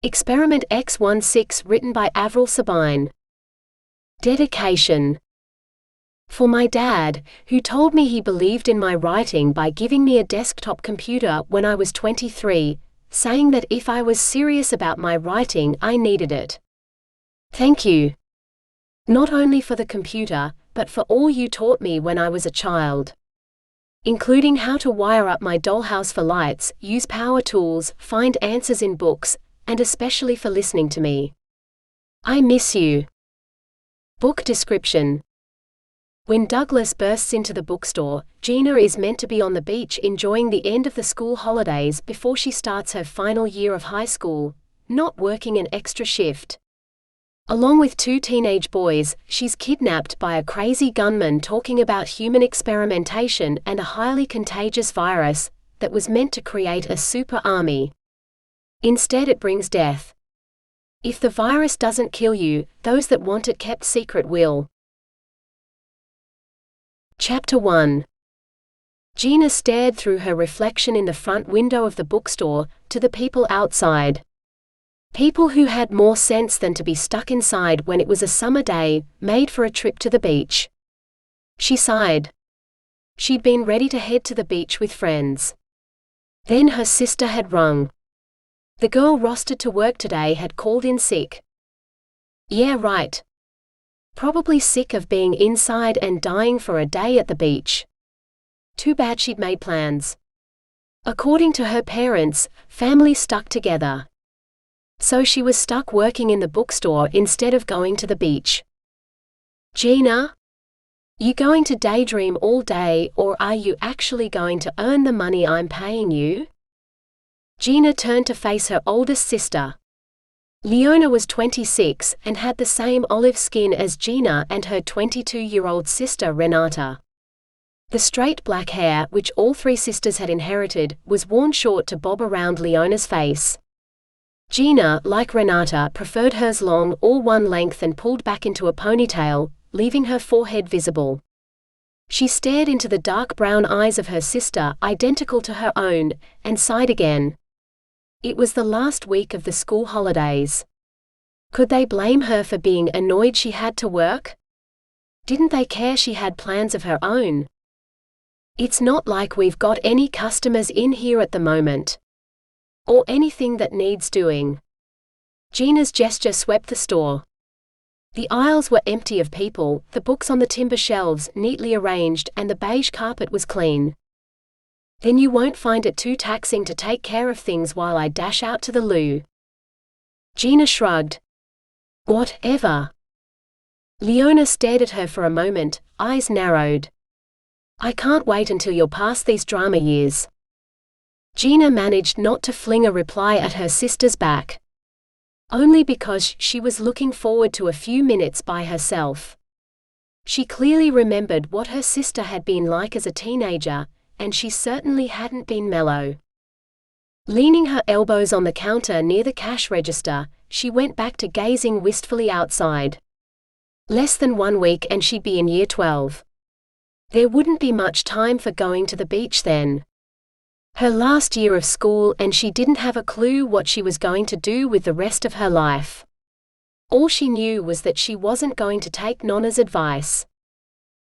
Experiment X16 written by Avril Sabine. Dedication. For my dad, who told me he believed in my writing by giving me a desktop computer when I was 23, saying that if I was serious about my writing I needed it. Thank you. Not only for the computer, but for all you taught me when I was a child. Including how to wire up my dollhouse for lights, use power tools, find answers in books, and especially for listening to me. I miss you. Book description. When Douglas bursts into the bookstore, Gina is meant to be on the beach enjoying the end of the school holidays before she starts her final year of high school, not working an extra shift. Along with two teenage boys, she's kidnapped by a crazy gunman talking about human experimentation and a highly contagious virus that was meant to create a super army. Instead, it brings death. If the virus doesn't kill you, those that want it kept secret will. Chapter 1. Gina stared through her reflection in the front window of the bookstore to the people outside. People who had more sense than to be stuck inside when it was a summer day, made for a trip to the beach. She sighed. She'd been ready to head to the beach with friends. Then her sister had rung. The girl rostered to work today had called in sick. Yeah, right. Probably sick of being inside and dying for a day at the beach. Too bad she'd made plans. According to her parents, family stuck together. So she was stuck working in the bookstore instead of going to the beach. Gina? You going to daydream all day, or are you actually going to earn the money I'm paying you? Gina turned to face her oldest sister. Leona was 26 and had the same olive skin as Gina and her 22-year-old sister Renata. The straight black hair, which all three sisters had inherited, was worn short to bob around Leona's face. Gina, like Renata, preferred hers long, all one length and pulled back into a ponytail, leaving her forehead visible. She stared into the dark brown eyes of her sister, identical to her own, and sighed again. It was the last week of the school holidays. Could they blame her for being annoyed she had to work? Didn't they care she had plans of her own? It's not like we've got any customers in here at the moment. Or anything that needs doing. Gina's gesture swept the store. The aisles were empty of people, the books on the timber shelves neatly arranged, and the beige carpet was clean. Then you won't find it too taxing to take care of things while I dash out to the loo. Gina shrugged. Whatever. Leona stared at her for a moment, eyes narrowed. I can't wait until you're past these drama years. Gina managed not to fling a reply at her sister's back. Only because she was looking forward to a few minutes by herself. She clearly remembered what her sister had been like as a teenager, and she certainly hadn't been mellow. Leaning her elbows on the counter near the cash register, she went back to gazing wistfully outside. Less than 1 week and she'd be in year 12. There wouldn't be much time for going to the beach then. Her last year of school, and she didn't have a clue what she was going to do with the rest of her life. All she knew was that she wasn't going to take Nonna's advice.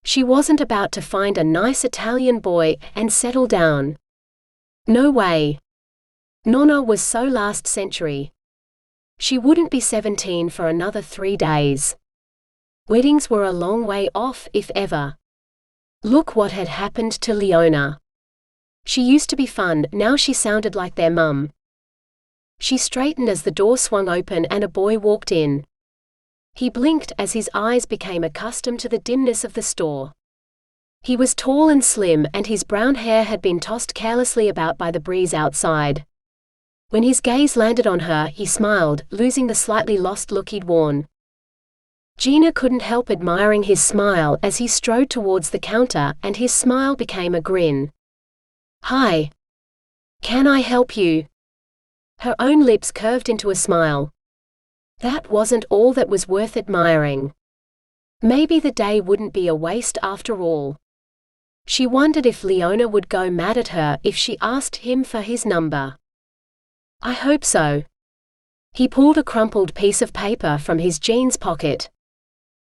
She wasn't about to find a nice Italian boy and settle down. No way. Nonna was so last century. She wouldn't be 17 for another 3 days. Weddings were a long way off, if ever. Look what had happened to Leona. She used to be fun, now she sounded like their mum. She straightened as the door swung open and a boy walked in. He blinked as his eyes became accustomed to the dimness of the store. He was tall and slim, and his brown hair had been tossed carelessly about by the breeze outside. When his gaze landed on her, he smiled, losing the slightly lost look he'd worn. Gina couldn't help admiring his smile as he strode towards the counter, and his smile became a grin. Hi. Can I help you? Her own lips curved into a smile. That wasn't all that was worth admiring. Maybe the day wouldn't be a waste after all. She wondered if Leona would go mad at her if she asked him for his number. I hope so. He pulled a crumpled piece of paper from his jeans pocket.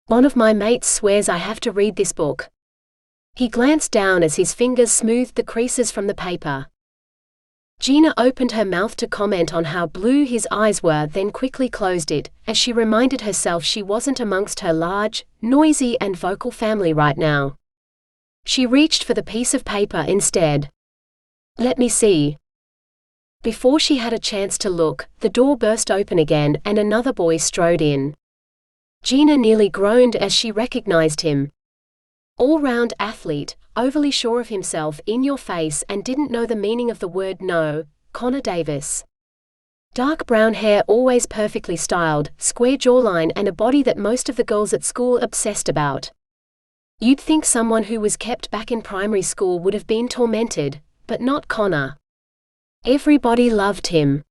"One of my mates swears I have to read this book." He glanced down as his fingers smoothed the creases from the paper. Gina opened her mouth to comment on how blue his eyes were, then quickly closed it, as she reminded herself she wasn't amongst her large, noisy and vocal family right now. She reached for the piece of paper instead. "Let me see." Before she had a chance to look, the door burst open again and another boy strode in. Gina nearly groaned as she recognized him. All-round athlete, overly sure of himself, in your face, and didn't know the meaning of the word no, Connor Davis. Dark brown hair, always perfectly styled, square jawline and a body that most of the girls at school obsessed about. You'd think someone who was kept back in primary school would have been tormented, but not Connor. Everybody loved him.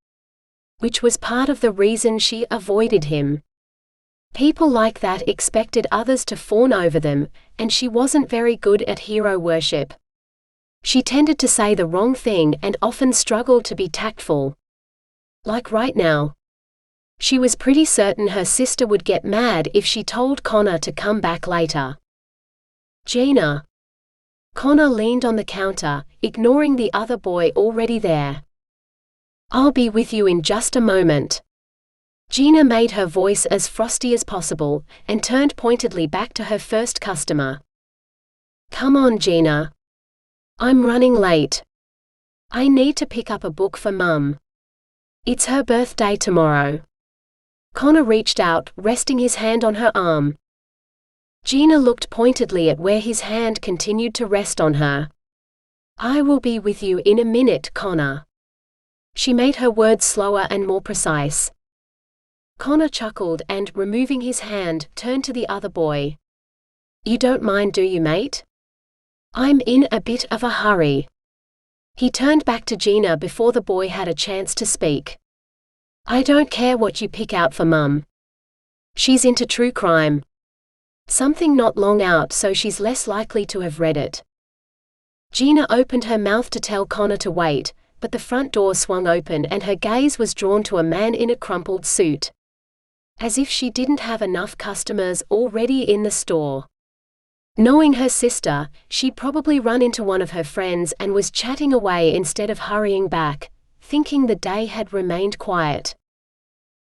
Which was part of the reason she avoided him. People like that expected others to fawn over them, and she wasn't very good at hero worship. She tended to say the wrong thing and often struggled to be tactful. Like right now. She was pretty certain her sister would get mad if she told Connor to come back later. "Gina." Connor leaned on the counter, ignoring the other boy already there. "I'll be with you in just a moment." Gina made her voice as frosty as possible, and turned pointedly back to her first customer. "Come on, Gina. I'm running late. I need to pick up a book for Mum. It's her birthday tomorrow." Connor reached out, resting his hand on her arm. Gina looked pointedly at where his hand continued to rest on her. "I will be with you in a minute, Connor." She made her words slower and more precise. Connor chuckled and, removing his hand, turned to the other boy. "You don't mind, do you, mate? I'm in a bit of a hurry." He turned back to Gina before the boy had a chance to speak. "I don't care what you pick out for Mum. She's into true crime. Something not long out, so she's less likely to have read it." Gina opened her mouth to tell Connor to wait, but the front door swung open and her gaze was drawn to a man in a crumpled suit. As if she didn't have enough customers already in the store. Knowing her sister, she'd probably run into one of her friends and was chatting away instead of hurrying back, thinking the day had remained quiet.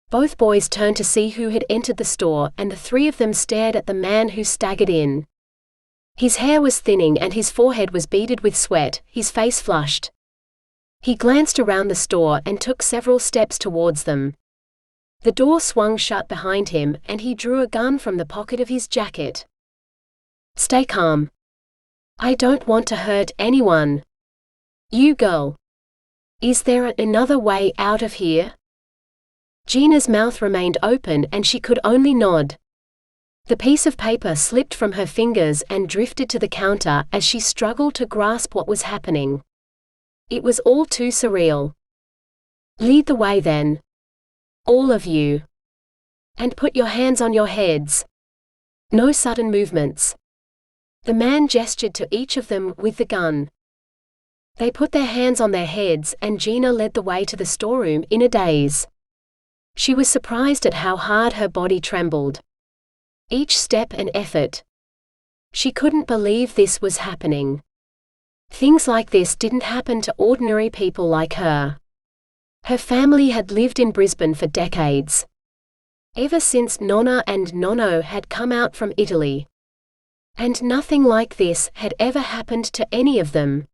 Both boys turned to see who had entered the store, and the three of them stared at the man who staggered in. His hair was thinning and his forehead was beaded with sweat, his face flushed. He glanced around the store and took several steps towards them. The door swung shut behind him, and he drew a gun from the pocket of his jacket. "Stay calm. I don't want to hurt anyone. You girl. Is there another way out of here?" Gina's mouth remained open and she could only nod. The piece of paper slipped from her fingers and drifted to the counter as she struggled to grasp what was happening. It was all too surreal. "Lead the way then. All of you. And put your hands on your heads. No sudden movements." The man gestured to each of them with the gun. They put their hands on their heads and Gina led the way to the storeroom in a daze. She was surprised at how hard her body trembled. Each step an effort. She couldn't believe this was happening. Things like this didn't happen to ordinary people like her. Her family had lived in Brisbane for decades. Ever since Nonna and Nonno had come out from Italy. And nothing like this had ever happened to any of them.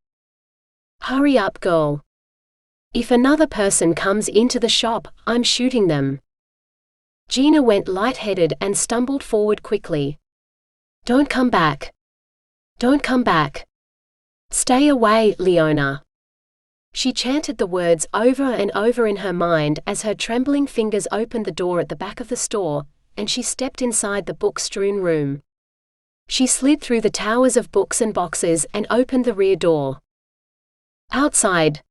"Hurry up, girl. If another person comes into the shop, I'm shooting them." Gina went lightheaded and stumbled forward quickly. "Don't come back. Don't come back. Stay away, Leona." She chanted the words over and over in her mind as her trembling fingers opened the door at the back of the store, and she stepped inside the book-strewn room. She slid through the towers of books and boxes and opened the rear door. "Outside.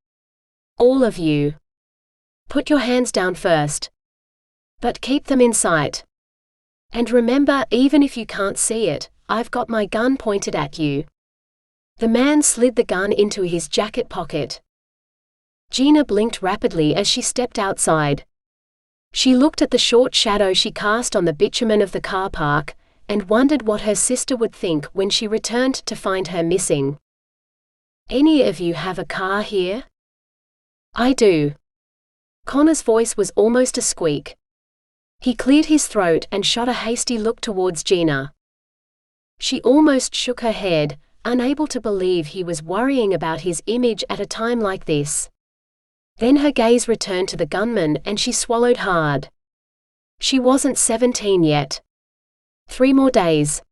All of you. Put your hands down first. But keep them in sight. And remember, even if you can't see it, I've got my gun pointed at you." The man slid the gun into his jacket pocket. Gina blinked rapidly as she stepped outside. She looked at the short shadow she cast on the bitumen of the car park, and wondered what her sister would think when she returned to find her missing. "Any of you have a car here?" "I do." Connor's voice was almost a squeak. He cleared his throat and shot a hasty look towards Gina. She almost shook her head, unable to believe he was worrying about his image at a time like this. Then her gaze returned to the gunman and she swallowed hard. She wasn't 17 yet. 3 more days.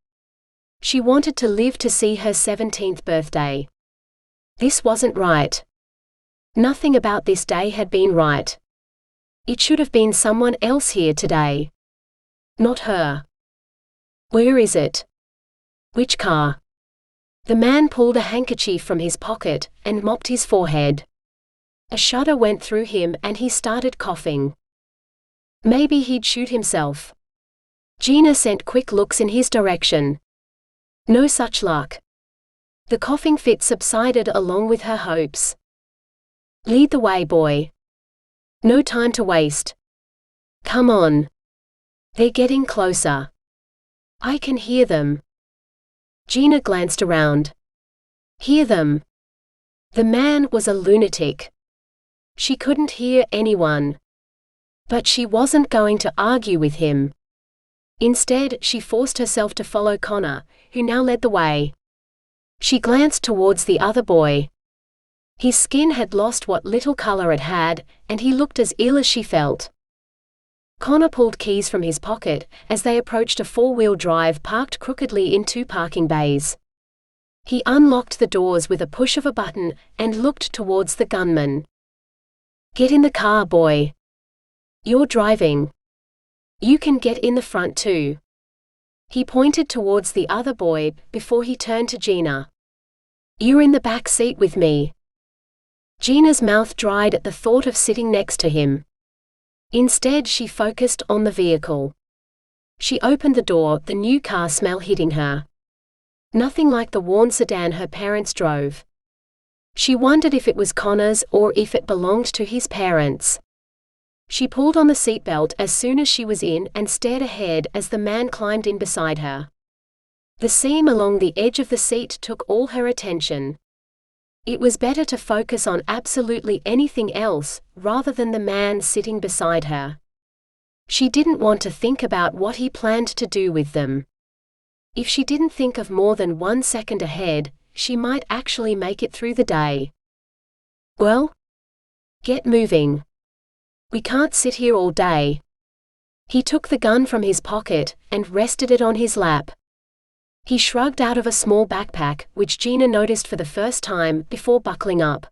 She wanted to live to see her 17th birthday. This wasn't right. Nothing about this day had been right. It should have been someone else here today. Not her. "Where is it?" "Which car?" The man pulled a handkerchief from his pocket and mopped his forehead. A shudder went through him and he started coughing. Maybe he'd shoot himself. Gina sent quick looks in his direction. No such luck. The coughing fit subsided along with her hopes. "Lead the way, boy. No time to waste. Come on. They're getting closer. I can hear them." Gina glanced around. Hear them? The man was a lunatic. She couldn't hear anyone. But she wasn't going to argue with him. Instead, she forced herself to follow Connor, who now led the way. She glanced towards the other boy. His skin had lost what little color it had, and he looked as ill as she felt. Connor pulled keys from his pocket as they approached a 4-wheel drive parked crookedly in 2 parking bays. He unlocked the doors with a push of a button and looked towards the gunman. "Get in the car, boy. You're driving. You can get in the front too." He pointed towards the other boy before he turned to Gina. "You're in the back seat with me." Gina's mouth dried at the thought of sitting next to him. Instead, she focused on the vehicle. She opened the door, the new car smell hitting her. Nothing like the worn sedan her parents drove. She wondered if it was Connor's or if it belonged to his parents. She pulled on the seatbelt as soon as she was in and stared ahead as the man climbed in beside her. The seam along the edge of the seat took all her attention. It was better to focus on absolutely anything else, rather than the man sitting beside her. She didn't want to think about what he planned to do with them. If she didn't think of more than 1 second ahead, she might actually make it through the day. "Well? Get moving. We can't sit here all day." He took the gun from his pocket and rested it on his lap. He shrugged out of a small backpack, which Gina noticed for the first time before buckling up.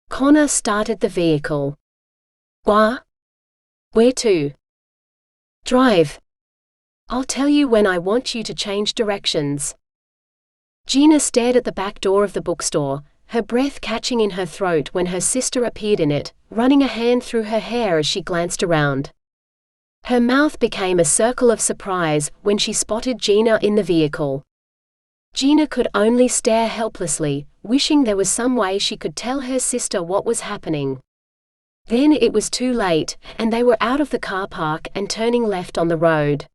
Connor started the vehicle. "Wah? Where to?" "Drive. I'll tell you when I want you to change directions." Gina stared at the back door of the bookstore, her breath catching in her throat when her sister appeared in it, running a hand through her hair as she glanced around. Her mouth became a circle of surprise when she spotted Gina in the vehicle. Gina could only stare helplessly, wishing there was some way she could tell her sister what was happening. Then it was too late, and they were out of the car park and turning left on the road.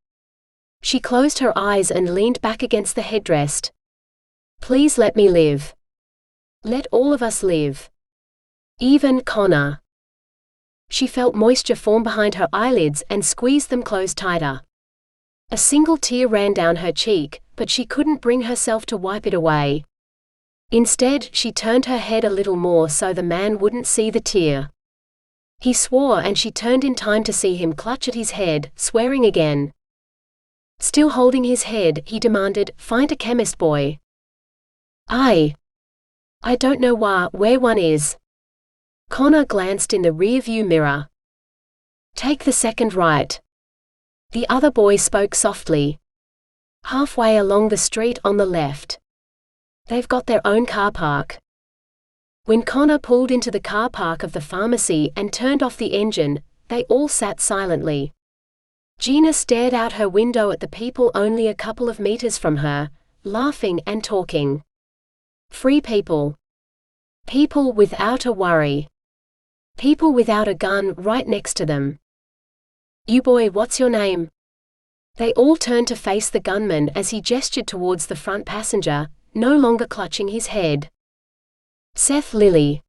She closed her eyes and leaned back against the headrest. "Please let me live. Let all of us live. Even Connor." She felt moisture form behind her eyelids and squeezed them closed tighter. A single tear ran down her cheek, but she couldn't bring herself to wipe it away. Instead, she turned her head a little more so the man wouldn't see the tear. He swore and she turned in time to see him clutch at his head, swearing again. Still holding his head, he demanded, "Find a chemist, boy." I don't know where one is." Connor glanced in the rear-view mirror. "Take the second right." The other boy spoke softly. "Halfway along the street on the left. They've got their own car park." When Connor pulled into the car park of the pharmacy and turned off the engine, they all sat silently. Gina stared out her window at the people only a couple of meters from her, laughing and talking. Free people. People without a worry. People without a gun right next to them. "You boy, what's your name?" They all turned to face the gunman as he gestured towards the front passenger, no longer clutching his head. "Seth Lilly."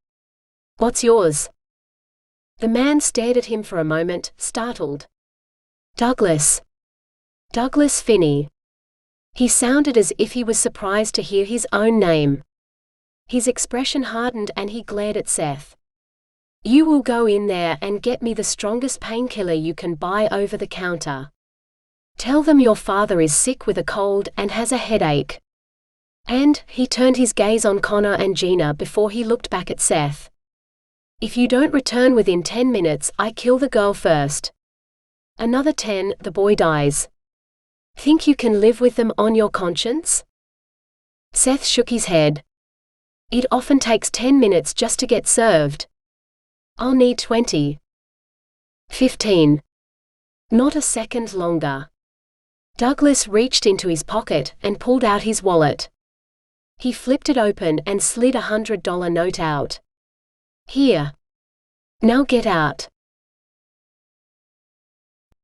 "What's yours?" The man stared at him for a moment, startled. "Douglas. Douglas Finney." He sounded as if he was surprised to hear his own name. His expression hardened and he glared at Seth. "You will go in there and get me the strongest painkiller you can buy over the counter. Tell them your father is sick with a cold and has a headache." And he turned his gaze on Connor and Gina before he looked back at Seth. "If you don't return within 10 minutes, I kill the girl first. Another 10, the boy dies. Think you can live with them on your conscience?" Seth shook his head. "It often takes 10 minutes just to get served. I'll need 20. 15. Not a second longer." Douglas reached into his pocket and pulled out his wallet. He flipped it open and slid a $100 note out. "Here. Now get out."